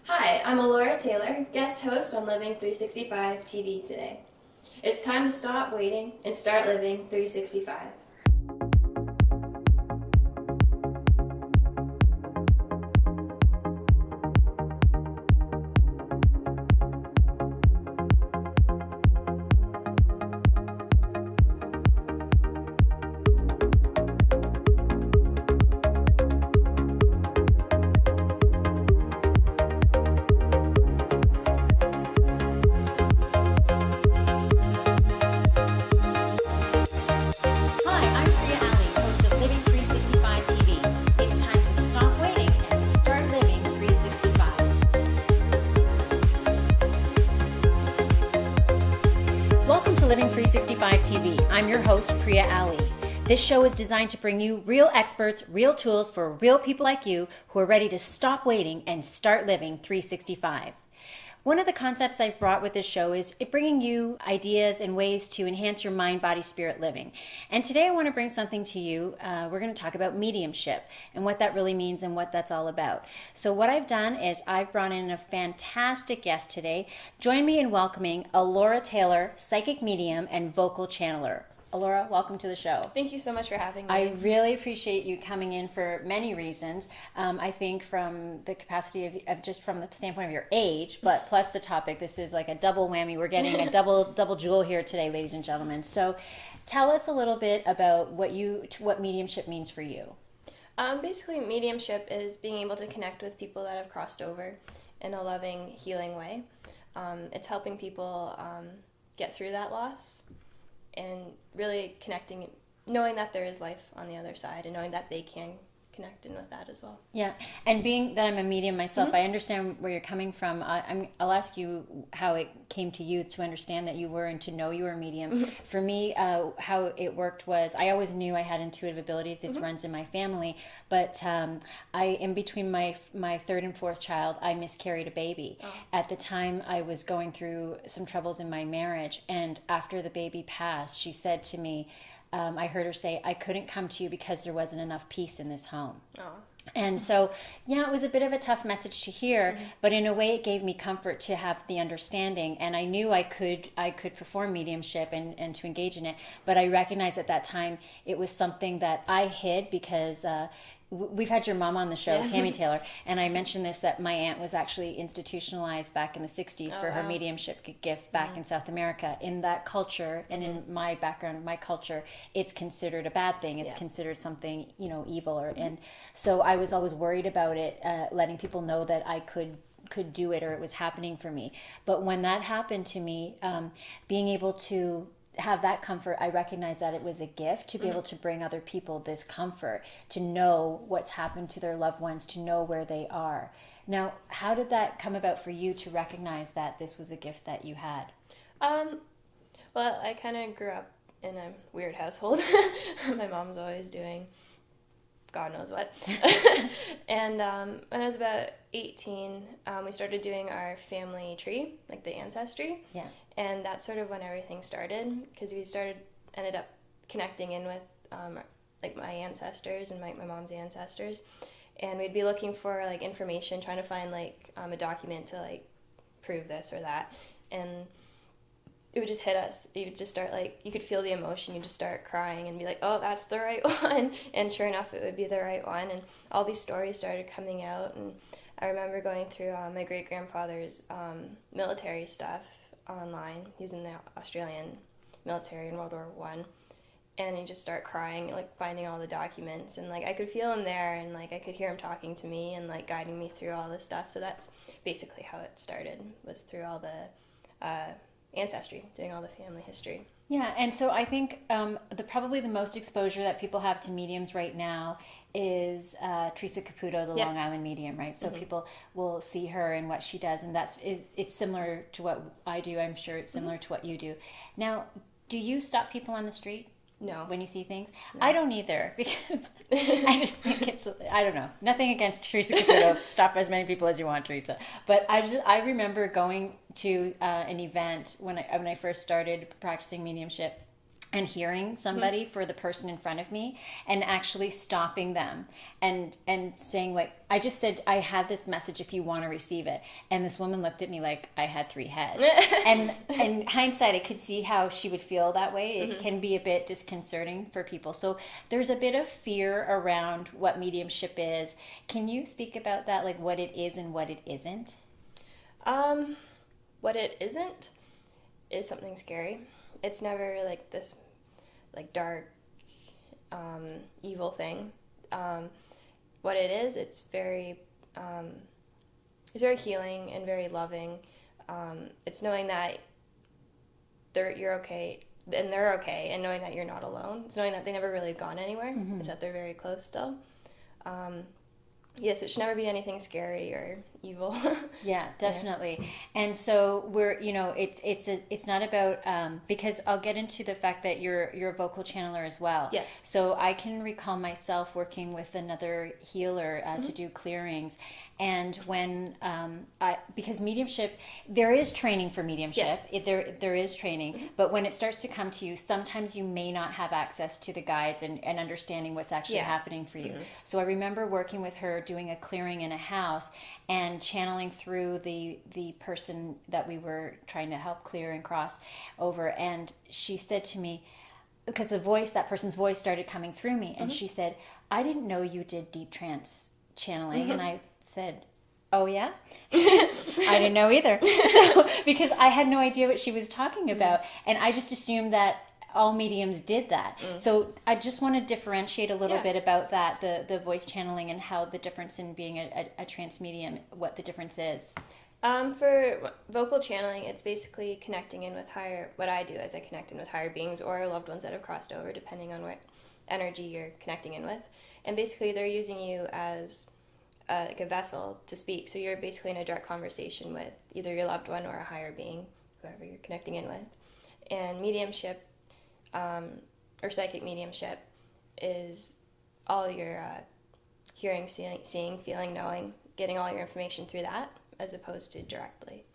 Hi, I'm Elora Taylor, guest host on Living 365 TV today. It's time to stop waiting and start living 365. Hi, I'm Priya Ali, host of Living 365 TV. It's time to stop waiting and start living 365. Welcome to Living 365 TV. I'm your host, Priya Ali. This show is designed to bring you real experts, real tools for real people like you who are ready to stop waiting and start living 365. One of the concepts I've brought with this show is bringing you ideas and ways to enhance your mind, body, spirit living. And today I want to bring something to you. We're going to talk about mediumship and what that really means and what that's all about. So what I've done is I've brought in a fantastic guest today. Join me in welcoming Elora Taylor, psychic medium and vocal channeler. Elora, welcome to the show. Thank you so much for having me. I really appreciate you coming in for many reasons. I think from the capacity of just from the standpoint of your age, but plus the topic, this is like a double whammy. We're getting a double jewel here today, ladies and gentlemen. So tell us a little bit about what mediumship means for you. Basically, mediumship is being able to connect with people that have crossed over in a loving, healing way. It's helping people get through that loss and really connecting, knowing that there is life on the other side and knowing that they can connect in with that as well. Yeah, and being that I'm a medium myself, I understand where you're coming from. I'll ask you how it came to you to understand that you were and to know you were a medium. For me, how it worked was I always knew I had intuitive abilities. This runs in my family, but in between my third and fourth child, I miscarried a baby. Oh. At the time, I was going through some troubles in my marriage, and after the baby passed, she said to me, I heard her say, I couldn't come to you because there wasn't enough peace in this home. Oh. And so, yeah, it was a bit of a tough message to hear, but in a way it gave me comfort to have the understanding. And I knew I could perform mediumship and to engage in it. But I recognized at that time it was something that I hid because we've had your mom on the show, Tammy Taylor, and I mentioned this, that my aunt was actually institutionalized back in the 60s for her mediumship gift back in South America. In that culture, and in my background, my culture, it's considered a bad thing. It's considered something, evil. And so I was always worried about it, letting people know that I could do it or it was happening for me. But when that happened to me, being able to have that comfort, I recognize that it was a gift to be able to bring other people this comfort, to know what's happened to their loved ones, to know where they are. Now, how did that come about for you to recognize that this was a gift that you had? Well, I kind of grew up in a weird household. My mom's always doing God knows what. And when I was about 18, we started doing our family tree, like the ancestry. Yeah. And that's sort of when everything started, because we ended up connecting in with like my ancestors and my mom's ancestors. And we'd be looking for like information, trying to find like a document to like prove this or that. And it would just hit us. You would just start like, you could feel the emotion. You just start crying and be like, oh, that's the right one. And sure enough, it would be the right one. And all these stories started coming out. And I remember going through my great-grandfather's military stuff online. He was in the Australian military in World War I. And you just start crying, like finding all the documents. And like I could feel him there, and like I could hear him talking to me and like guiding me through all this stuff. So that's basically how it started, was through all the ancestry, doing all the family history. Yeah, and so I think probably the most exposure that people have to mediums right now is Teresa Caputo, the Long Island medium, right? So people will see her and what she does, and it's similar to what I do. I'm sure it's similar to what you do. Now, do you stop people on the street? No. When you see things? No. I don't either, because I just think I don't know. Nothing against Teresa Caputo. Stop as many people as you want, Teresa. But I remember going to an event when I first started practicing mediumship, and hearing somebody for the person in front of me, and actually stopping them and saying, like, I just said, I have this message if you want to receive it. And this woman looked at me like I had 3 heads. And in hindsight, I could see how she would feel that way. It can be a bit disconcerting for people. So there's a bit of fear around what mediumship is. Can you speak about that, like what it is and what it isn't? What it isn't is something scary. It's never like this, like dark, evil thing. What it is, it's very healing and very loving. It's knowing that you're okay, and they're okay, and knowing that you're not alone. It's knowing that they never really gone anywhere. It's that they're very close still. Yes, it should never be anything scary or evil. Yeah, definitely. Yeah. And so we're, it's not about, because I'll get into the fact that you're a vocal channeler as well. Yes. So I can recall myself working with another healer to do clearings. And when because mediumship, there is training for mediumship. Yes. There is training, but when it starts to come to you, sometimes you may not have access to the guides and understanding what's actually happening for you. So I remember working with her, doing a clearing in a house and channeling through the person that we were trying to help clear and cross over. And she said to me, because that person's voice started coming through me, and she said, I didn't know you did deep trance channeling. And I said, oh yeah? I didn't know either. So, because I had no idea what she was talking about. And I just assumed that all mediums did that. So I just want to differentiate a little bit about that, the voice channeling, and how the difference in being a trance medium, what the difference is. For vocal channeling, it's basically connecting in with what I do is I connect in with higher beings or loved ones that have crossed over, depending on what energy you're connecting in with. And basically they're using you as like a vessel to speak. So you're basically in a direct conversation with either your loved one or a higher being, whoever you're connecting in with. And mediumship, or psychic mediumship, is all your hearing, seeing, feeling, knowing, getting all your information through that, as opposed to directly.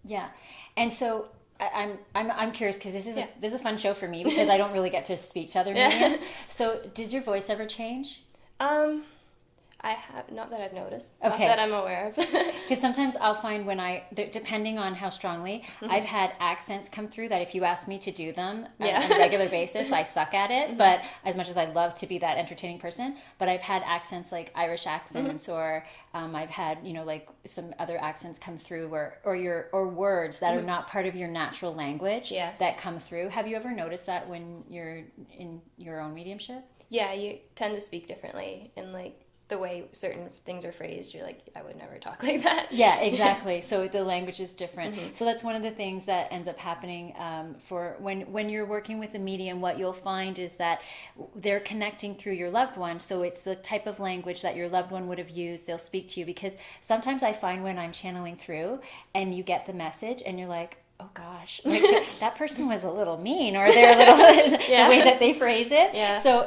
Yeah. And so I'm curious, because this is a fun show for me, because I don't really get to speak to other mediums. So does your voice ever change? I have, not that I've noticed, okay. Not that I'm aware of. Because sometimes I'll find depending on how strongly, I've had accents come through that if you ask me to do them on a regular basis, I suck at it. But as much as I'd love to be that entertaining person, but I've had accents like Irish accents, or I've had, like some other accents come through, or words that are not part of your natural language that come through. Have you ever noticed that when you're in your own mediumship? Yeah, you tend to speak differently, and like the way certain things are phrased, you're like, I would never talk like that. Yeah, exactly. So the language is different. So that's one of the things that ends up happening for when you're working with a medium. What you'll find is that they're connecting through your loved one. So it's the type of language that your loved one would have used. They'll speak to you, because sometimes I find when I'm channeling through and you get the message and you're like, oh gosh, like that person was a little mean, or they're a little the way that they phrase it. Yeah. So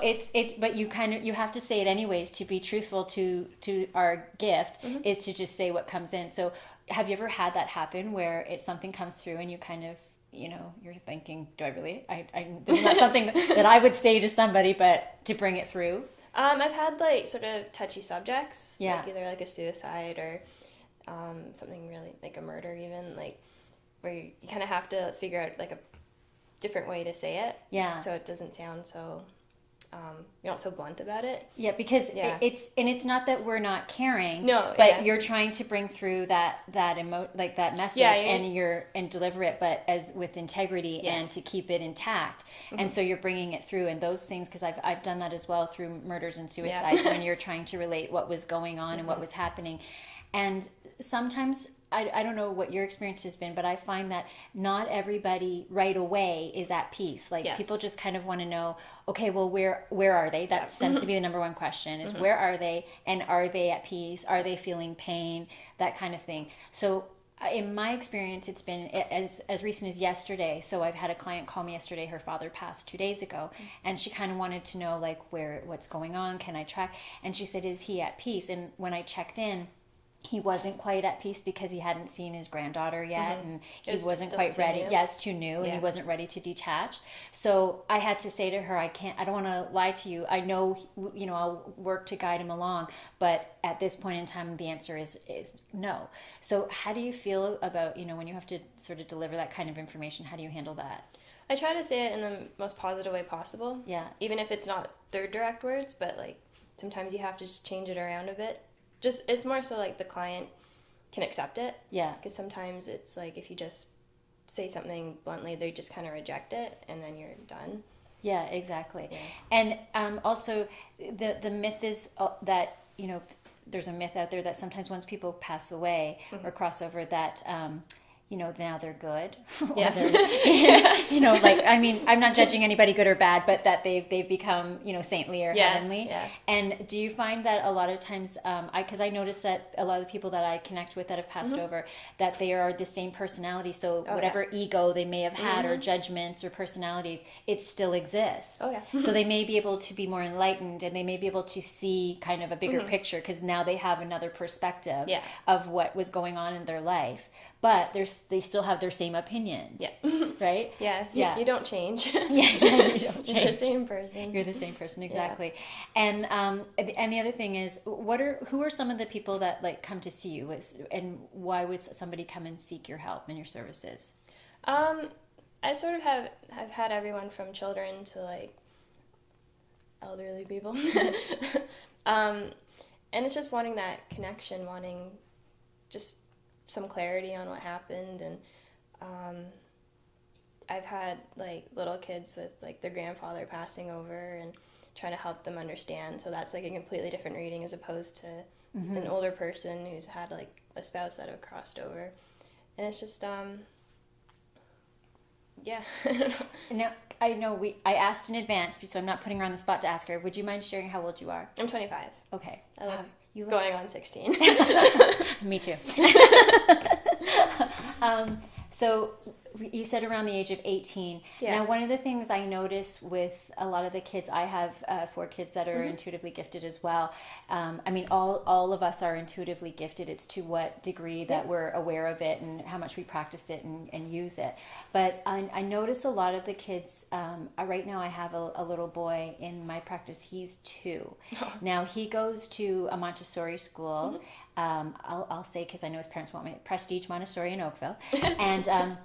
but you have to say it anyways to be truthful to our gift, is to just say what comes in. So have you ever had that happen where something comes through and you kind of, you're thinking, do I really, this is not something that I would say to somebody, but to bring it through? I've had like sort of touchy subjects, like either like a suicide or something really like a murder, even like, where you kind of have to figure out like a different way to say it. Yeah. So it doesn't sound so, you're not so blunt about it. Yeah, because it's not that we're not caring. No. But you're trying to bring through that message, and deliver it, but as with integrity and to keep it intact. And so you're bringing it through, and those things, because I've done that as well through murders and suicides, when you're trying to relate what was going on and what was happening. And sometimes, I don't know what your experience has been, but I find that not everybody right away is at peace. Like people just kind of want to know, okay, well, where are they? That tends to be the number one question, is where are they? And are they at peace? Are they feeling pain? That kind of thing. So in my experience, it's been as recent as yesterday. So I've had a client call me yesterday. Her father passed 2 days ago, and she kind of wanted to know like what's going on. Can I track? And she said, is he at peace? And when I checked in, he wasn't quite at peace because he hadn't seen his granddaughter yet, and he wasn't still quite too ready. new. Yeah, it's too new, and he wasn't ready to detach. So I had to say to her, I don't want to lie to you. I know, I'll work to guide him along, but at this point in time, the answer is no. So how do you feel about, when you have to sort of deliver that kind of information? How do you handle that? I try to say it in the most positive way possible. Yeah. Even if it's not their direct words, but like sometimes you have to just change it around a bit. Just, it's more so like the client can accept it. Yeah. Because sometimes it's like if you just say something bluntly, they just kind of reject it, and then you're done. Yeah, exactly. Yeah. And also, the myth is that, there's a myth out there that sometimes once people pass away or cross over that, now they're good. Yeah. I'm not judging anybody good or bad, but that they've become, saintly or heavenly. Yeah. And do you find that a lot of times, because I notice that a lot of the people that I connect with that have passed over, that they are the same personality. So whatever ego they may have had or judgments or personalities, it still exists. Oh, yeah. So they may be able to be more enlightened, and they may be able to see kind of a bigger picture, because now they have another perspective of what was going on in their life. But they still have their same opinions. Yeah. Right? Yeah. You don't change. You don't change. You're the same person. You're the same person, exactly. Yeah. And the other thing is, who are some of the people that like come to see you, and why would somebody come and seek your help and your services? I sort of have had everyone from children to like elderly people. And it's just wanting that connection, wanting just some clarity on what happened. And I've had like little kids with like their grandfather passing over and trying to help them understand. So that's like a completely different reading as opposed to an older person who's had like a spouse that have crossed over. And it's just yeah. Now, I know I asked in advance, so I'm not putting her on the spot to ask her. Would you mind sharing how old you are? I'm 25. Okay. You going on 16. Me too. So you said around the age of 18. Yeah. Now, one of the things I notice with a lot of the kids, I have 4 kids that are intuitively gifted as well. All of us are intuitively gifted. It's to what degree that we're aware of it and how much we practice it and use it. But I notice a lot of the kids, right now I have a little boy in my practice. He's 2. Now, he goes to a Montessori school. I'll say, because I know his parents want me, Prestige Montessori in Oakville. And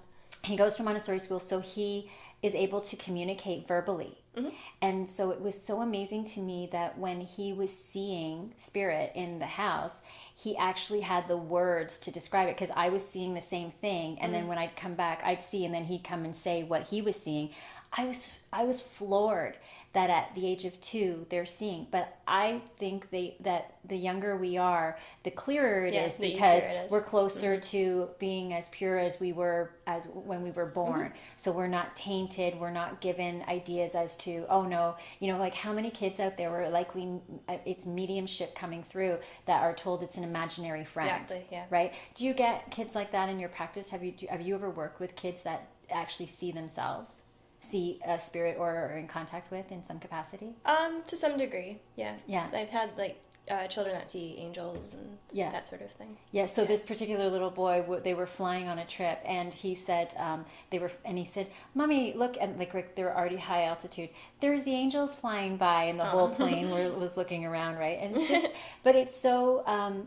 he goes to Montessori school, so he is able to communicate verbally. And so it was so amazing to me that when he was seeing spirit in the house, he actually had the words to describe it, because I was seeing the same thing. And then when I'd come back, I'd see, and then he'd come and say what he was seeing. I was floored that at the age of 2 they're seeing. But I think that the younger we are, the clearer it is, because we're closer to being as pure as we were as when we were born. So we're not tainted, we're not given ideas as to, oh no, like how many kids out there were likely it's mediumship coming through that are told it's an imaginary friend. Exactly, yeah. Right? Do you get kids like that in your practice? Have you ever worked with kids that actually see themselves? See a spirit or are in contact with in some capacity? To some degree, yeah. Yeah. I've had like children that see angels and that sort of thing. Yeah. So this particular little boy, they were flying on a trip, and he said he said, "Mommy, look!" And like they were already high altitude. There's the angels flying by, and the whole plane was looking around, right? And but it's so.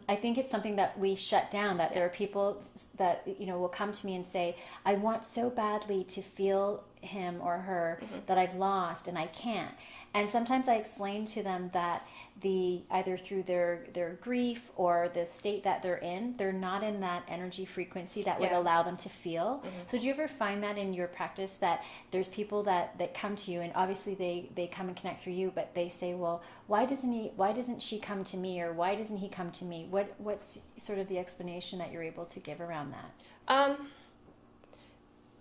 I think it's something that we shut down. That there are people that will come to me and say, "I want so badly to feel him or her that I've lost, and I can't." And sometimes I explain to them that either through their grief or the state that they're in, they're not in that energy frequency that would allow them to feel. So do you ever find that in your practice, that there's people that come to you, and obviously they come and connect through you, but they say, well, why doesn't she come to me, or why doesn't he come to me? What's sort of the explanation that you're able to give around that?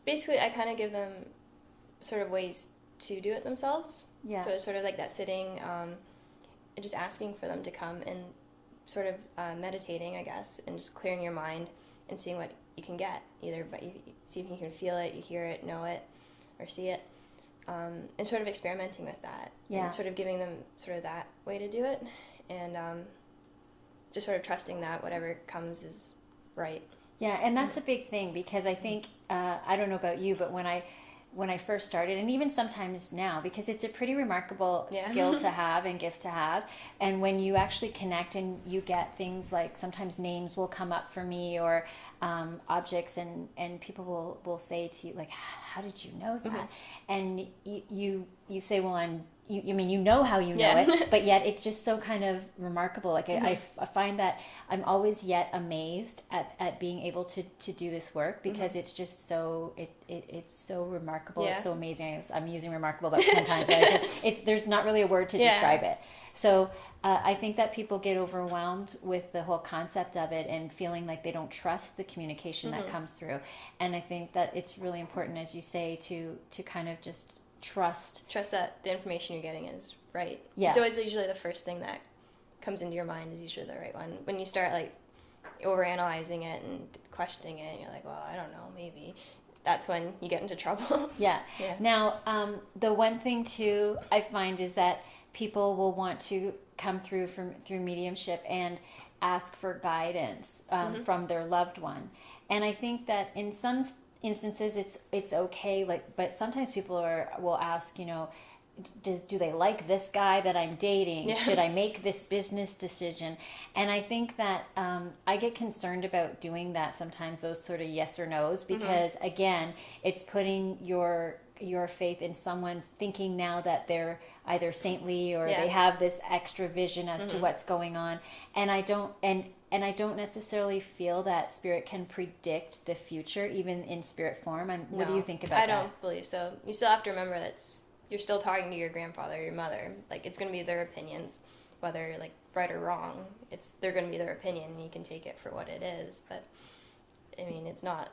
Basically, I kind of give them sort of ways to do it themselves. Yeah. So it's sort of like that sitting, and just asking for them to come and sort of meditating, I guess, and just clearing your mind and seeing what you can get. Either but you see if you can feel it, you hear it, know it, or see it, and sort of experimenting with that. Yeah. And sort of giving them sort of that way to do it, and just sort of trusting that whatever comes is right. Yeah, and that's a big thing, because I think I don't know about you, but when I first started, and even sometimes now, because it's a pretty remarkable skill to have and gift to have, and when you actually connect and you get things like, sometimes names will come up for me, or objects, and people will say to you, like, how did you know that? And you say, well, you mean, you know how you know it, but yet it's just so kind of remarkable. Like I find that I'm always yet amazed at being able to do this work, because it's just so it's so remarkable. It's so amazing. I'm using remarkable about 10 times, but there's not really a word to describe it. So I think that people get overwhelmed with the whole concept of it, and feeling like they don't trust the communication that comes through. And I think that it's really important, as you say, to kind of just trust that the information you're getting is right. Yeah. It's always usually the first thing that comes into your mind is usually the right one. When you start like overanalyzing it and questioning it, and you're like, well, I don't know, maybe, that's when you get into trouble. Yeah. Now, the one thing too I find is that people will want to come through mediumship and ask for guidance from their loved one, and I think that in some instances it's okay, like, but sometimes people will ask, do they like this guy that I'm dating? Yeah. Should I make this business decision? And I think that I get concerned about doing that sometimes, those sort of yes or no's, because again, it's putting your faith in someone, thinking now that they're either saintly or they have this extra vision as to what's going on. And I don't necessarily feel that spirit can predict the future, even in spirit form. What do you think about that? I don't believe so. You still have to remember that you're still talking to your grandfather or your mother. Like, it's going to be their opinions, whether like right or wrong. They're going to be their opinion, and you can take it for what it is. But I mean, it's not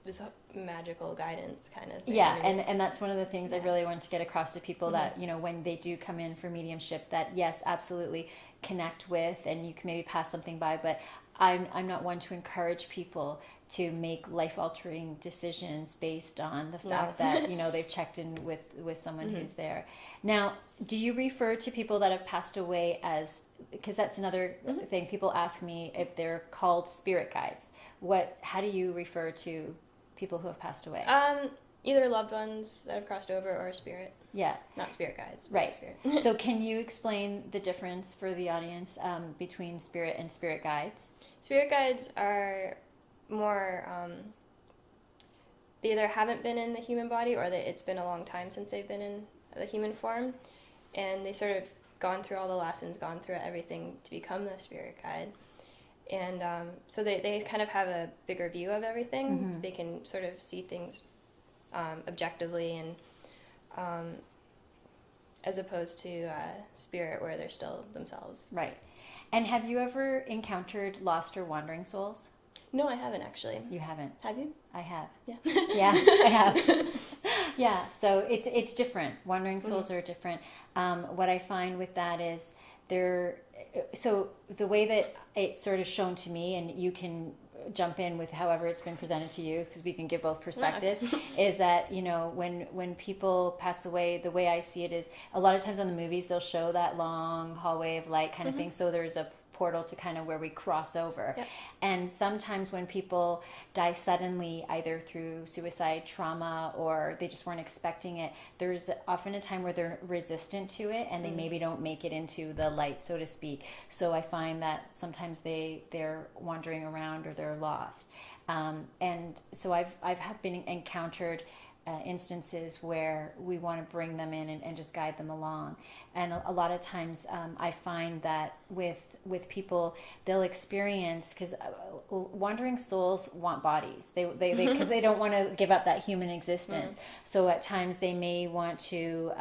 this magical guidance kind of thing. Yeah, and that's one of the things I really want to get across to people, that when they do come in for mediumship, that yes, absolutely connect with, and you can maybe pass something by, but I'm not one to encourage people to make life-altering decisions based on the fact that they've checked in with someone who's there. Now, do you refer to people that have passed away as, because that's another thing, people ask me if they're called spirit guides. How do you refer to people who have passed away? Either loved ones that have crossed over, or spirit. Yeah. Not spirit guides. Right. Spirit. So can you explain the difference for the audience between spirit and spirit guides? Spirit guides are more, they either haven't been in the human body, or it's been a long time since they've been in the human form, and they sort of gone through all the lessons, gone through everything to become the spirit guide. And so they kind of have a bigger view of everything. They can sort of see things objectively, and as opposed to spirit, where they're still themselves. Right. And have you ever encountered lost or wandering souls? No, I haven't, actually. You haven't? Have you? I have. Yeah. Yeah, I have. Yeah, so it's different. Wandering souls are different. What I find with that is so the way that it's sort of shown to me, and you can jump in with however it's been presented to you, because we can give both perspectives, is that when people pass away, the way I see it is, a lot of times on the movies they'll show that long hallway of light kind of thing, so there's a portal to kind of where we cross over. Yep. And sometimes when people die suddenly, either through suicide, trauma, or they just weren't expecting it, there's often a time where they're resistant to it, and they maybe don't make it into the light, so to speak. So I find that sometimes they're wandering around, or they're lost. And so I've been encountered instances where we want to bring them in and just guide them along. And a lot of times I find that with people, they'll experience, because wandering souls want bodies. They because they don't want to give up that human existence. So at times they may want to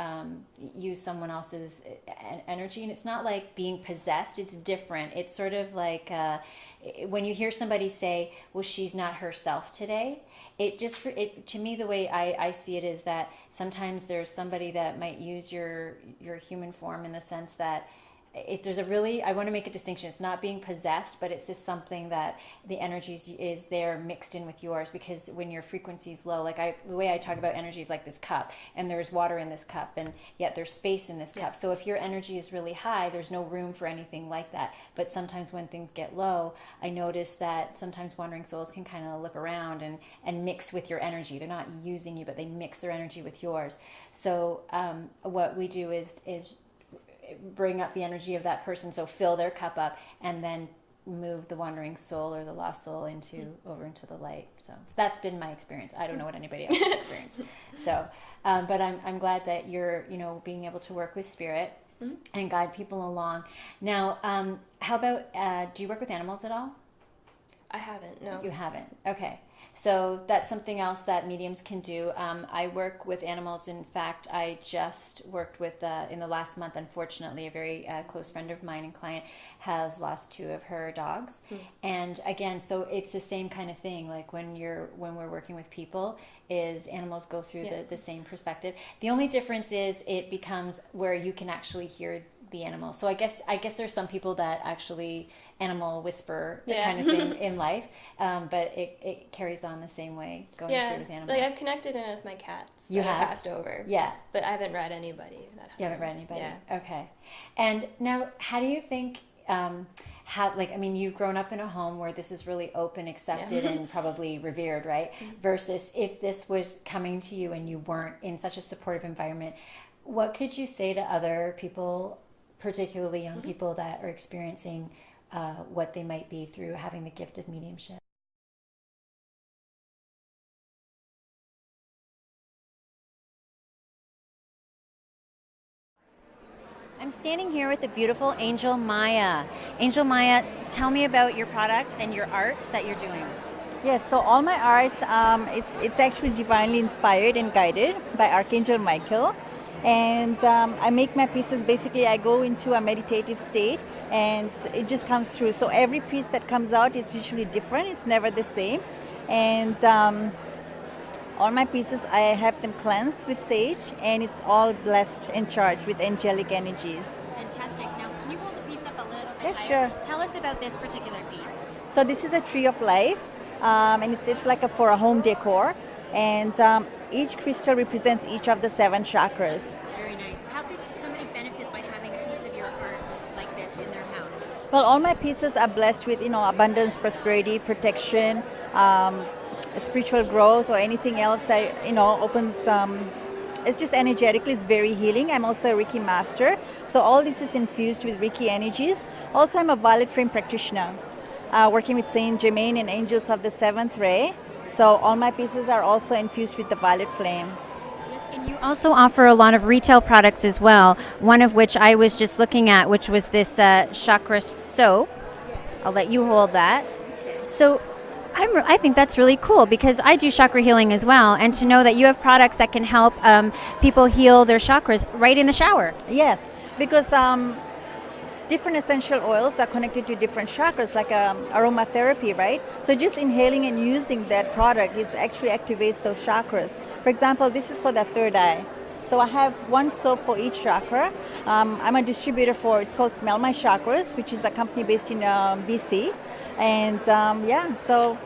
use someone else's energy, and it's not like being possessed. It's different. It's sort of like when you hear somebody say, well, she's not herself today, to me, the way I see it is that sometimes there's somebody that might use your human form, in the sense that there's a really, I want to make a distinction. It's not being possessed, but it's just something that the energies is there mixed in with yours, because when your frequency is low, like the way I talk about energy is like this cup, and there's water in this cup, and yet there's space in this cup. So if your energy is really high, there's no room for anything like that. But sometimes when things get low, I notice that sometimes wandering souls can kind of look around and mix with your energy. They're not using you, but they mix their energy with yours. So what we do is bring up the energy of that person, so fill their cup up, and then move the wandering soul or the lost soul over into the light. So that's been my experience. I don't know what anybody else's experience. So, but I'm glad that you're being able to work with spirit and guide people along. Now, how about do you work with animals at all? I haven't. No. You haven't. Okay. So that's something else that mediums can do. I work with animals. In fact, I just worked with, in the last month, unfortunately, a very close friend of mine and client has lost 2 of her dogs. And again, so it's the same kind of thing. Like when we're working with people, is animals go through the same perspective. The only difference is it becomes where you can actually hear the animal. So I guess there's some people that actually animal whisper kind of thing in life, but it carries on the same way going through with animals. Like I've connected in with my cats. You have passed over. Yeah, but I haven't read anybody that has. You haven't read anybody. Yeah. Okay. And now, how do you think? You've grown up in a home where this is really open, accepted, and probably revered, right? Versus if this was coming to you and you weren't in such a supportive environment, what could you say to other people, particularly young people that are experiencing what they might be through having the gift of mediumship? I'm standing here with the beautiful Angel Maya. Angel Maya, tell me about your product and your art that you're doing. Yes, so all my art, it's actually divinely inspired and guided by Archangel Michael. And I make my pieces, basically I go into a meditative state and it just comes through. So every piece that comes out is usually different, it's never the same. And all my pieces, I have them cleansed with sage, and it's all blessed and charged with angelic energies. Fantastic. Now, can you hold the piece up a little bit Yeah, higher? sure. Tell us about this particular piece. So this is a tree of life, and it's like for a home decor. And each crystal represents each of the 7 chakras. Very nice. How could somebody benefit by having a piece of your art like this in their house? Well, all my pieces are blessed with, abundance, prosperity, protection, spiritual growth, or anything else that, opens. It's just energetically, it's very healing. I'm also a Reiki master. So all this is infused with Reiki energies. Also, I'm a violet flame practitioner, working with Saint Germain and angels of the 7th ray. So all my pieces are also infused with the violet flame. Yes, and you also offer a lot of retail products as well, one of which I was just looking at, which was this chakra soap. I'll let you hold that. Okay. So I think that's really cool, because I do chakra healing as well, and to know that you have products that can help people heal their chakras right in the shower. Yes, because different essential oils are connected to different chakras, like aromatherapy, right? So just inhaling and using that product actually activates those chakras. For example, this is for the 3rd eye. So I have one soap for each chakra. I'm a distributor it's called Smell My Chakras, which is a company based in BC. And so.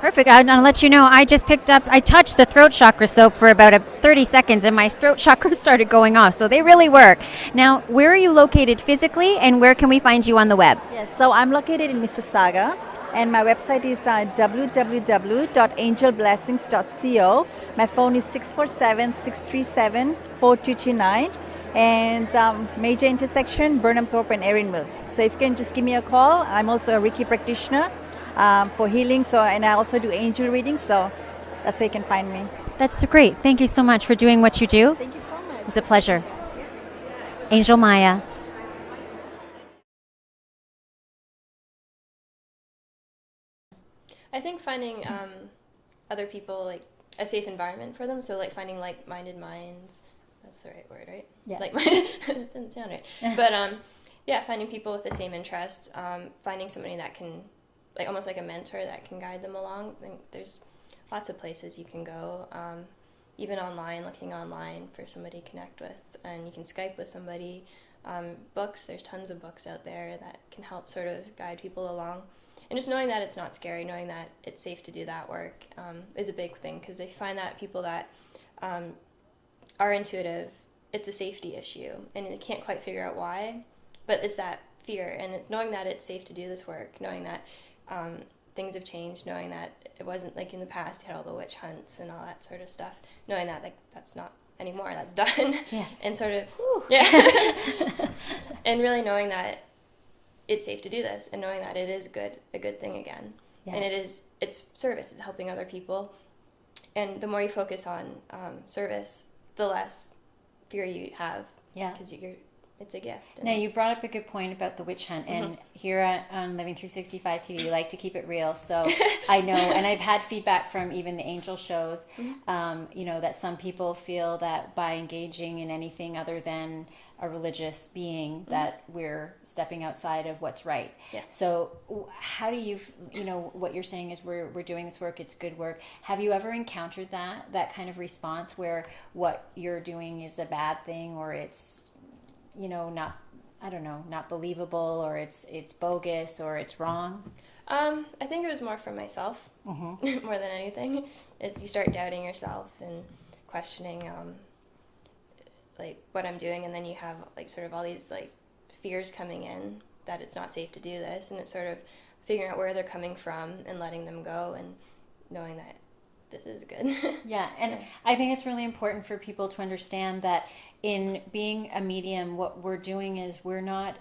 Perfect. I'll let you know, I touched the throat chakra soap for about 30 seconds and my throat chakra started going off. So they really work. Now, where are you located physically, and where can we find you on the web? Yes, so I'm located in Mississauga, and my website is www.angelblessings.co. My phone is 647-637-4229. And major intersection, Burnham Thorpe and Erin Mills. So if you can just give me a call. I'm also a Reiki practitioner for healing, and I also do angel reading, so that's where you can find me. That's great. Thank you so much for doing what you do. Thank you so much. It was a pleasure. Yes. Angel Maya. I think finding other people, like a safe environment for them. So like finding like-minded minds. That's the right word, right? Yeah. Like-minded. That doesn't sound right. But finding people with the same interests. Finding somebody that can, like almost like a mentor that can guide them along. I think there's lots of places you can go. Even online, looking online for somebody to connect with, and you can Skype with somebody. books. There's tons of books out there that can help sort of guide people along. And just knowing that it's not scary, knowing that it's safe to do that work is a big thing, because they find that people that are intuitive, it's a safety issue, and they can't quite figure out why, but it's that fear, and it's knowing that it's safe to do this work, knowing that things have changed, knowing that it wasn't like in the past you had all the witch hunts and all that sort of stuff, knowing that like that's not anymore, that's done. Yeah. And sort of yeah. And really knowing that it's safe to do this, and knowing that it is a good thing again. Yeah. And it's service, it's helping other people, and the more you focus on service, the less fear you have. Yeah, because it's a gift. Now, you brought up a good point about the witch hunt, and here on Living 365 TV, you like to keep it real. So I know, and I've had feedback from even the angel shows, that some people feel that by engaging in anything other than a religious being, that we're stepping outside of what's right. Yeah. So how do you, what you're saying is we're doing this work, it's good work. Have you ever encountered that kind of response where what you're doing is a bad thing, or it's not believable, or it's bogus, or it's wrong? I think it was more for myself, more than anything. It's you start doubting yourself and questioning like what I'm doing, and then you have like sort of all these like fears coming in that it's not safe to do this, and it's sort of figuring out where they're coming from and letting them go, and knowing that this is good. Yeah, and I think it's really important for people to understand that in being a medium, what we're doing is we're not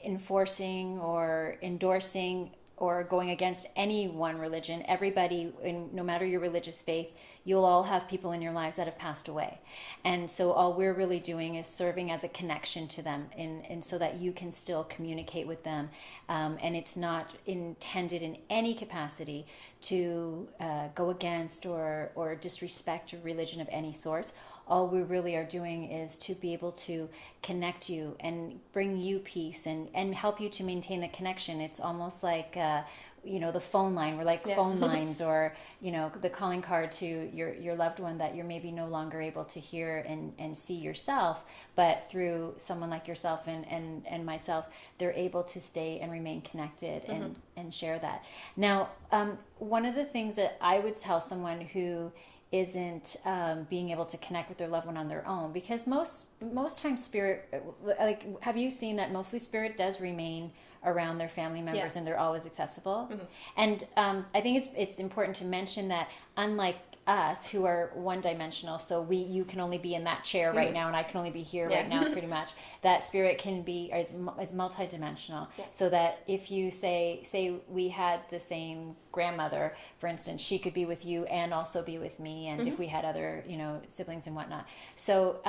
enforcing or endorsing or going against any one religion. Everybody, no matter your religious faith, you'll all have people in your lives that have passed away. And so all we're really doing is serving as a connection to them, and so that you can still communicate with them. And it's not intended in any capacity to go against or disrespect a religion of any sort. All we really are doing is to be able to connect you and bring you peace and help you to maintain the connection. It's almost like, the phone line. We're like phone lines, or, the calling card to your loved one that you're maybe no longer able to hear and see yourself, but through someone like yourself and myself, they're able to stay and remain connected and share that. Now, one of the things that I would tell someone who isn't being able to connect with their loved one on their own, because most times spirit, have you seen that mostly spirit does remain around their family members, and they're always accessible? And I think it's important to mention that unlike us, who are one-dimensional, so you can only be in that chair right now, and I can only be here right now, pretty much, that spirit can be is multi-dimensional. So that if you say we had the same grandmother, for instance, she could be with you and also be with me, and if we had other siblings and whatnot. So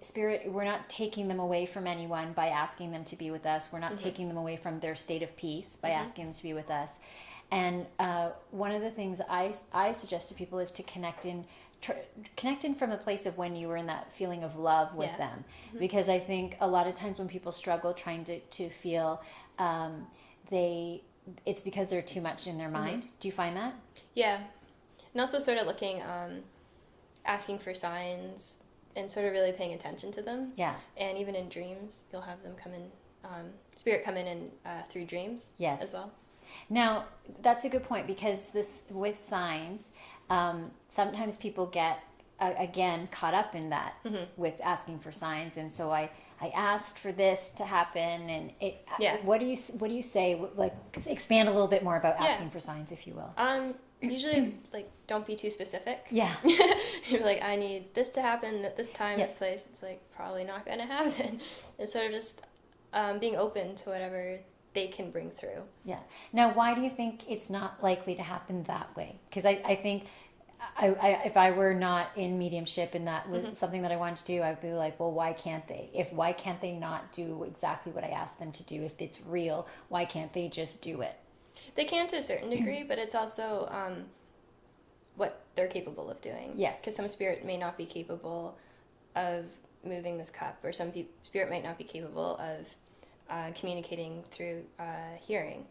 spirit, we're not taking them away from anyone by asking them to be with us. We're not taking them away from their state of peace by asking them to be with us. And one of the things I suggest to people is to connect in from a place of when you were in that feeling of love with them. Because I think a lot of times when people struggle trying to feel, it's because they're too much in their mind. Do you find that? Yeah. And also sort of looking, asking for signs, and sort of really paying attention to them. Yeah. And even in dreams, you'll have them come in, spirit come in and through dreams as well. Now, that's a good point, because this with signs, sometimes people get, again, caught up in that with asking for signs. And so I asked for this to happen, and what do you say? Like, expand a little bit more about asking for signs, if you will. Usually, like, don't be too specific. Yeah. You're like, I need this to happen at this time, this place. It's like probably not going to happen. It's sort of just being open to whatever they can bring through. Yeah. Now, why do you think it's not likely to happen that way? Because I think if I were not in mediumship and that was something that I wanted to do, I'd be like, well, why can't they? Why can't they not do exactly what I asked them to do? If it's real, why can't they just do it? They can to a certain degree, but it's also what they're capable of doing. Yeah. Because some spirit may not be capable of moving this cup, or some spirit might not be capable of communicating through hearing.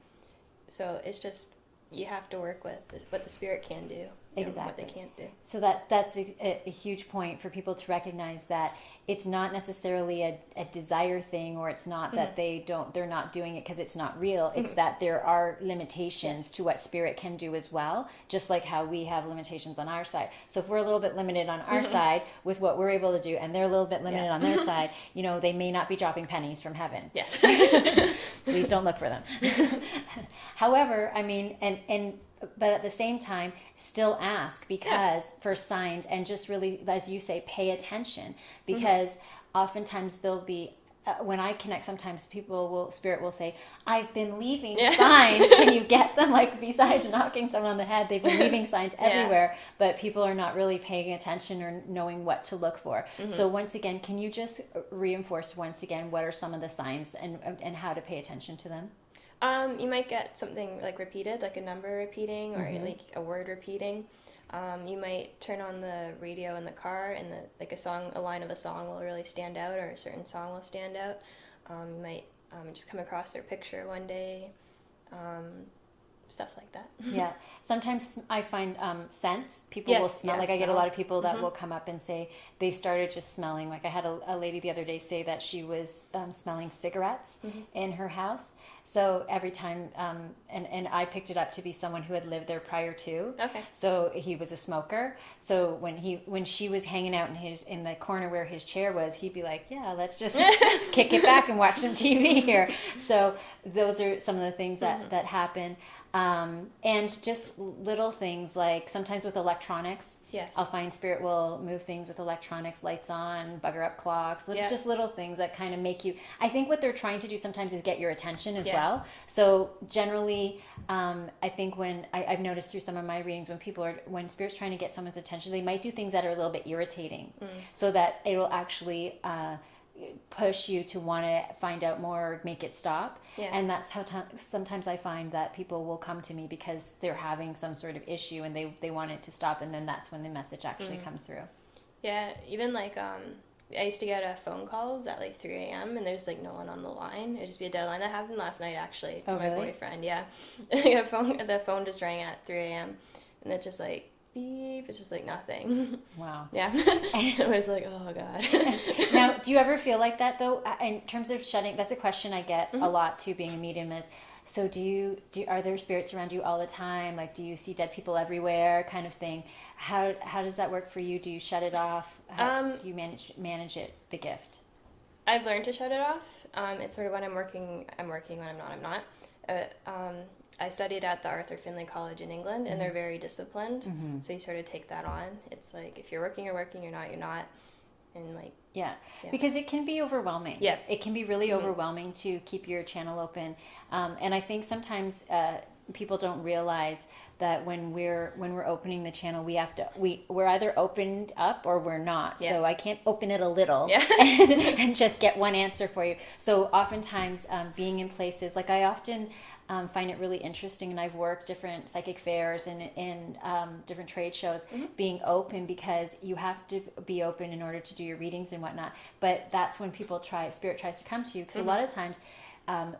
So it's just, you have to work with what the spirit can do. what they can't do. So that's a huge point for people to recognize that it's not necessarily a desire thing, or it's not that they're not doing it because it's not real. It's that there are limitations to what spirit can do as well, just like how we have limitations on our side. So if we're a little bit limited on our side with what we're able to do, and they're a little bit limited on their side, they may not be dropping pennies from heaven. Yes. Please don't look for them. However, I mean, but at the same time, still ask for signs, and just really, as you say, pay attention, because oftentimes there'll be, when I connect, sometimes spirit will say, I've been leaving signs. Can you get them? Like, besides knocking someone on the head, they've been leaving signs everywhere, but people are not really paying attention or knowing what to look for. So once again, can you just reinforce once again, what are some of the signs and how to pay attention to them? You might get something like repeated, like a number repeating, or like a word repeating. You might turn on the radio in the car, and a line of a song will really stand out, or a certain song will stand out. You might just come across their picture one day, stuff like that. Yeah. Sometimes I find scents. People will smell. Like, I get a lot of people that will come up and say they started just smelling. Like, I had a lady the other day say that she was smelling cigarettes in her house. So every time, and I picked it up to be someone who had lived there prior to. Okay. So he was a smoker. So when she was hanging out in the corner where his chair was, he'd be like, "Yeah, let's just kick it back and watch some TV here." So those are some of the things that happen. And just little things, like sometimes with electronics, I'll find spirit will move things with electronics, lights on, bugger up clocks, just little things that kind of make you, I think what they're trying to do sometimes is get your attention as well. So generally, I think when I've noticed through some of my readings, when spirit's trying to get someone's attention, they might do things that are a little bit irritating, so that it'll actually push you to want to find out more or make it stop. And that's how sometimes I find that people will come to me because they're having some sort of issue and they want it to stop, and then that's when the message actually comes through. Yeah, even like I used to get phone calls at like 3 a.m. and there's like no one on the line. It'd just be a dead line. That happened last night actually to my boyfriend. Yeah. The phone just rang at 3 a.m. and it's just like beep, it's just like nothing. Wow. Yeah. It was like, oh God. Now, do you ever feel like that though, in terms of shutting? That's a question I get a lot too, being a medium, is, so are there spirits around you all the time? Like, do you see dead people everywhere, kind of thing? How does that work for you? Do you shut it off? How do you manage it, the gift? I've learned to shut it off. It's sort of when I'm working. When I'm not. I studied at the Arthur Findlay College in England, and they're very disciplined. So you sort of take that on. It's like, if you're working, you're working. You're not. And like, yeah, because it can be overwhelming. Yes, it can be really overwhelming to keep your channel open. And I think sometimes people don't realize that when we're opening the channel, we're either opened up or we're not. Yeah. So I can't open it a little and just get one answer for you. So oftentimes being in places, like, I often find it really interesting, and I've worked different psychic fairs and in different trade shows, being open, because you have to be open in order to do your readings and whatnot. But that's when spirit tries to come to you, because a lot of times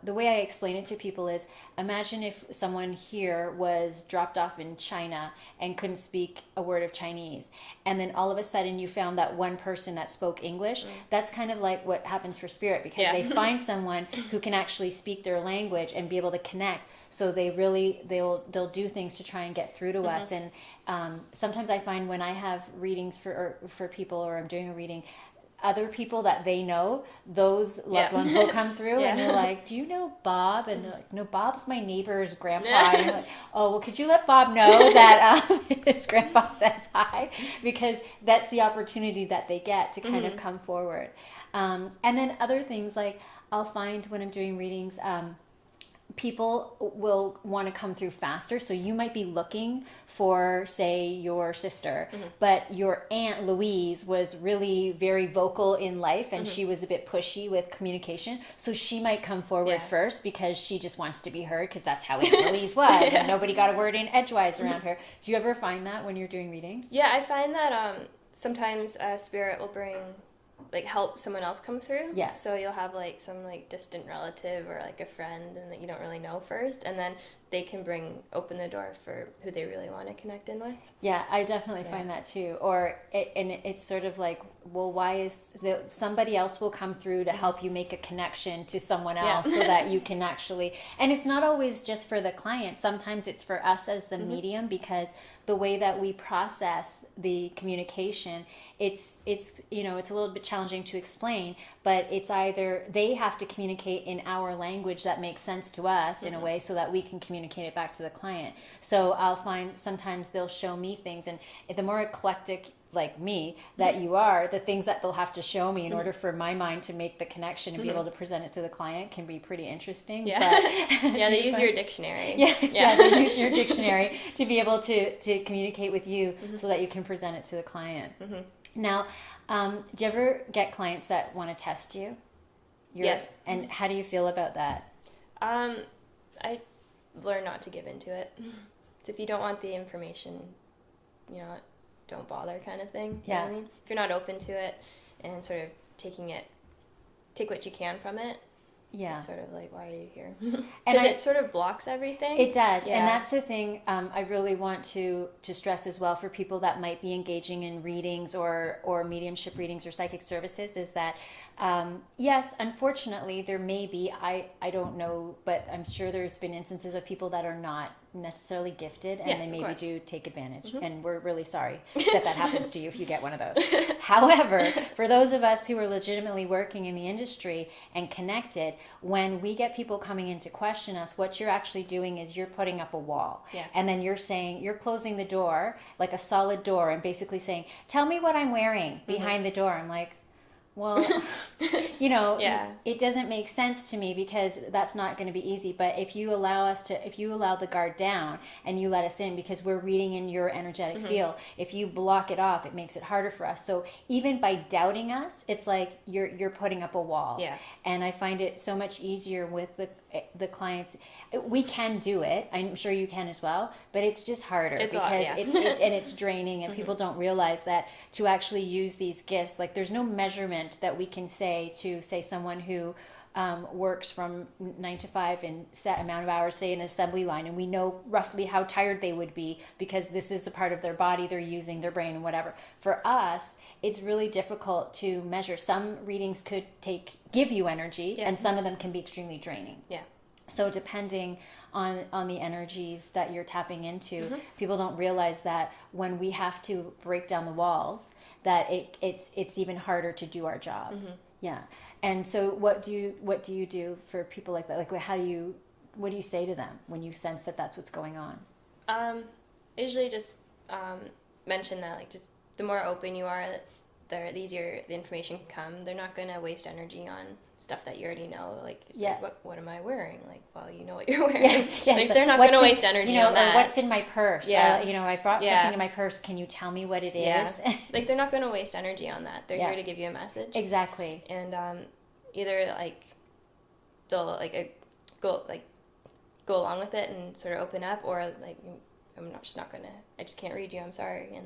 the way I explain it to people is, imagine if someone here was dropped off in China and couldn't speak a word of Chinese, and then all of a sudden you found that one person that spoke English. That's kind of like what happens for spirit, because they find someone who can actually speak their language and be able to connect. So they'll do things to try and get through to us. And sometimes I find when I have readings for people, or I'm doing a reading, other people that they know, those loved ones will come through, and they're like, "Do you know Bob?" And they're like, "No, Bob's my neighbor's grandpa." And I'm like, "Oh, well, could you let Bob know that his grandpa says hi?" Because that's the opportunity that they get to kind of come forward. And then other things, like, I'll find when I'm doing readings, people will want to come through faster. So you might be looking for, say, your sister, but your Aunt Louise was really very vocal in life, and she was a bit pushy with communication. So she might come forward first, because she just wants to be heard, because that's how Aunt Louise was. And nobody got a word in edgewise around her. Do you ever find that when you're doing readings? Yeah, I find that sometimes spirit will bring like help someone else come through. Yeah. So you'll have like some like distant relative or like a friend and that you don't really know first, and then they can open the door for who they really want to connect in with. Yeah, I definitely find that too. It's sort of like, well, why is somebody else will come through to help you make a connection to someone else so that you can actually, and it's not always just for the client. Sometimes it's for us as the medium, because the way that we process the communication, it's you know, it's a little bit challenging to explain, but it's either they have to communicate in our language that makes sense to us in a way so that we can communicate it back to the client. So I'll find sometimes they'll show me things, and the more eclectic like me that you are, the things that they'll have to show me in order for my mind to make the connection and be able to present it to the client can be pretty interesting. Yeah. But Yeah, they use your dictionary. Yeah, they use your dictionary to be able to communicate with you so that you can present it to the client. Now, do you ever get clients that want to test you? Yes. And how do you feel about that? I learn not to give into it. So if you don't want the information, you know, don't bother, kind of thing. You know what I mean? If you're not open to it and sort of take what you can from it. Yeah. It's sort of like, why are you here? And it sort of blocks everything. It does. Yeah. And that's the thing I really want to stress as well for people that might be engaging in readings or mediumship readings or psychic services, is that, yes, unfortunately, there may be, I don't know, but I'm sure there's been instances of people that are not necessarily gifted, and yes, they maybe do take advantage. And we're really sorry that happens to you if you get one of those. However, for those of us who are legitimately working in the industry and connected, when we get people coming in to question us, what you're actually doing is you're putting up a wall. Yeah. And then you're saying, you're closing the door, like a solid door, and basically saying, tell me what I'm wearing behind the door. I'm like, well, you know, it doesn't make sense to me, because that's not going to be easy. But if you allow the guard down and you let us in, because we're reading in your energetic field, if you block it off, it makes it harder for us. So even by doubting us, it's like you're putting up a wall. Yeah. And I find it so much easier with the clients. We can do it. I'm sure you can as well, but it's just harder it's because and it's draining, and people don't realize that to actually use these gifts, like there's no measurement that we can say to someone who works from 9 to 5 in set amount of hours, say an assembly line, and we know roughly how tired they would be because this is the part of their body they're using, their brain and whatever. For us, it's really difficult to measure. Some readings could give you energy, and some of them can be extremely draining. Yeah. So depending on the energies that you're tapping into, people don't realize that when we have to break down the walls, that it's even harder to do our job. Yeah. And so what do you do for people like that? Like, what do you say to them when you sense that that's what's going on? Usually just mention that, like, just the more open you are, the easier the information can come. They're not going to waste energy on stuff that you already know. Like, it's like, what am I wearing? Like, well, you know what you're wearing. Like, they're not going to waste energy on that. Or what's in my purse? Yeah. I brought something in my purse. Can you tell me what it is? Like, they're not going to waste energy on that. They're here to give you a message. Exactly. And either, like, they'll, like, go along with it and sort of open up, or, like, I just can't read you. I'm sorry. And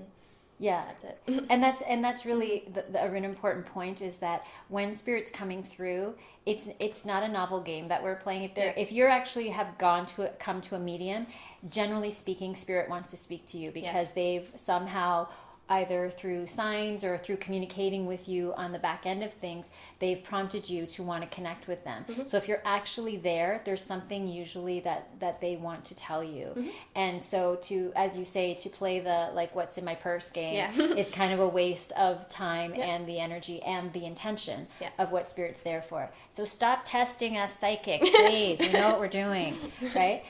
that's it. and that's really an important point, is that when Spirit's coming through, it's not a novel game that we're playing. If you're actually have come to a medium, generally speaking, Spirit wants to speak to you because they've somehow, either through signs or through communicating with you on the back end of things, they've prompted you to want to connect with them. So if you're actually there's something usually that they want to tell you. And so as you say, to play the, like, what's in my purse game, is kind of a waste of time and the energy and the intention of what Spirit's there for. So stop testing us psychics, please. We know what we're doing, right?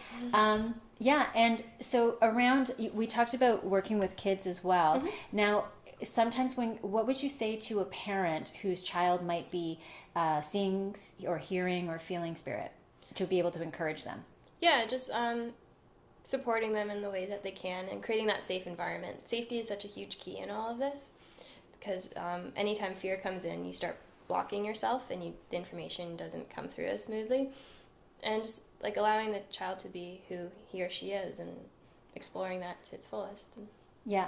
Yeah, and so we talked about working with kids as well. Now, sometimes what would you say to a parent whose child might be seeing or hearing or feeling Spirit, to be able to encourage them? Yeah, just supporting them in the way that they can and creating that safe environment. Safety is such a huge key in all of this, because anytime fear comes in, you start blocking yourself and the information doesn't come through as smoothly. And just, like, allowing the child to be who he or she is and exploring that to its fullest. Yeah.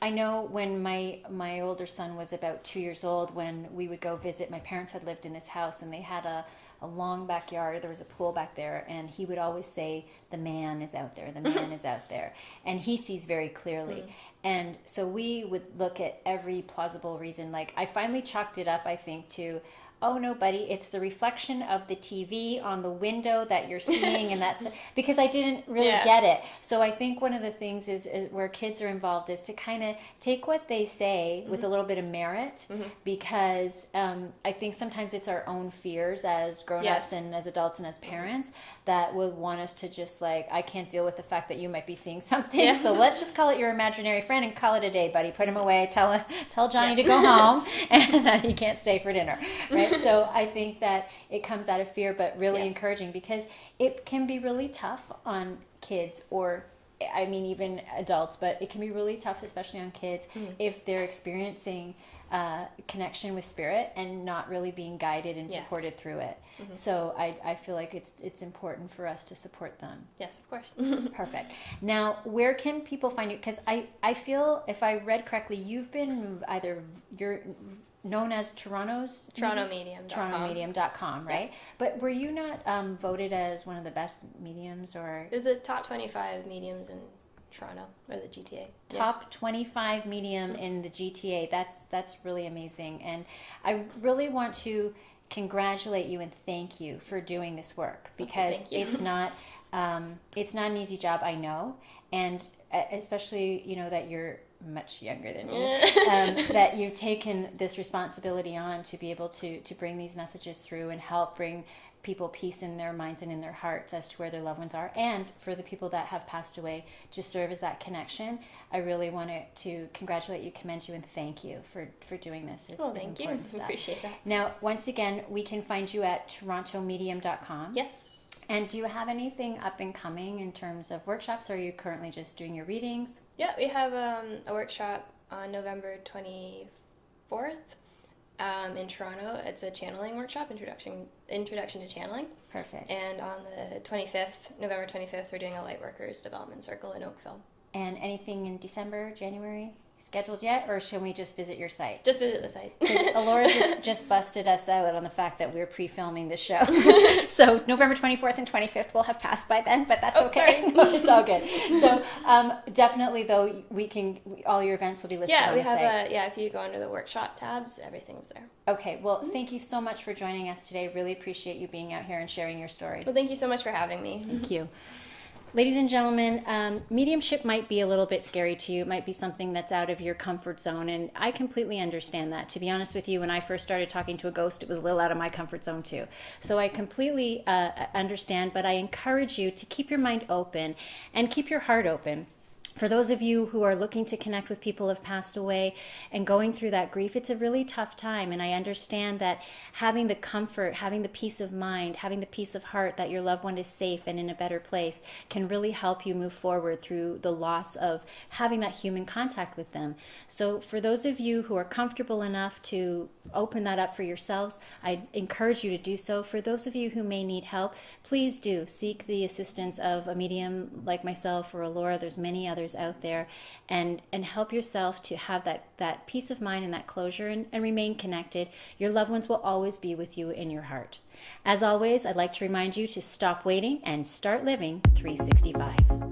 I know when my older son was about 2 years old, when we would go visit, my parents had lived in this house and they had a long backyard. There was a pool back there, and he would always say, the man is out there, the man is out there. And he sees very clearly. And so we would look at every plausible reason. Like, I finally chalked it up, I think, to, oh no, buddy, it's the reflection of the TV on the window that you're seeing, and that's because I didn't really get it. So I think one of the things is where kids are involved is to kind of take what they say with a little bit of merit, because I think sometimes it's our own fears as grown-ups and as adults and as parents that would want us to just like, I can't deal with the fact that you might be seeing something, so let's just call it your imaginary friend and call it a day, buddy. Put him away, tell Johnny to go home, and that he can't stay for dinner, right? So I think that it comes out of fear, but really encouraging, because it can be really tough on kids, or I mean even adults, but it can be really tough, especially on kids, if they're experiencing connection with spirit and not really being guided and supported through it. So I feel like it's important for us to support them. Yes, of course. Perfect. Now, where can people find you? Because I feel, if I read correctly, you've been you're known as TorontoMedium.com. TorontoMedium.com, right? Yeah. But were you not voted as one of the best mediums, or? It was the top 25 mediums in Toronto, or the GTA. Top 25 medium in the GTA. That's really amazing. And I really want to congratulate you and thank you for doing this work, because it's not an easy job, I know. And especially, that you're much younger than me, that you've taken this responsibility on to be able to bring these messages through and help bring people peace in their minds and in their hearts as to where their loved ones are, and for the people that have passed away, to serve as that connection. I really wanted to congratulate you, commend you, and thank you for doing this. It's thank you. Appreciate that. Now, once again, we can find you at TorontoMedium.com. Yes. And do you have anything up and coming in terms of workshops, or are you currently just doing your readings? Yeah, we have a workshop on November 24th in Toronto. It's a channeling workshop, introduction to channeling. Perfect. And on the 25th, November 25th, we're doing a Lightworkers Development Circle in Oakville. And anything in December, January scheduled yet, or should we just visit your site? Just visit the site. Elora just busted us out on the fact that we're pre-filming the show. So November 24th and 25th will have passed by then, but that's okay. No, it's all good. So definitely, though, all your events will be listed on the site. If you go under the workshop tabs, everything's there. Okay, well, thank you so much for joining us today. Really appreciate you being out here and sharing your story. Well, thank you so much for having me. Thank you. Ladies and gentlemen, mediumship might be a little bit scary to you. It might be something that's out of your comfort zone, and I completely understand that. To be honest with you, when I first started talking to a ghost, it was a little out of my comfort zone too. So I completely understand, but I encourage you to keep your mind open and keep your heart open. For those of you who are looking to connect with people who have passed away and going through that grief, it's a really tough time. And I understand that having the comfort, having the peace of mind, having the peace of heart that your loved one is safe and in a better place can really help you move forward through the loss of having that human contact with them. So for those of you who are comfortable enough to open that up for yourselves, I encourage you to do so. For those of you who may need help, please do seek the assistance of a medium like myself or Elora. There's many others out there, and help yourself to have that peace of mind and that closure, and remain connected. Your loved ones will always be with you in your heart. As always, I'd like to remind you to stop waiting and start living 365.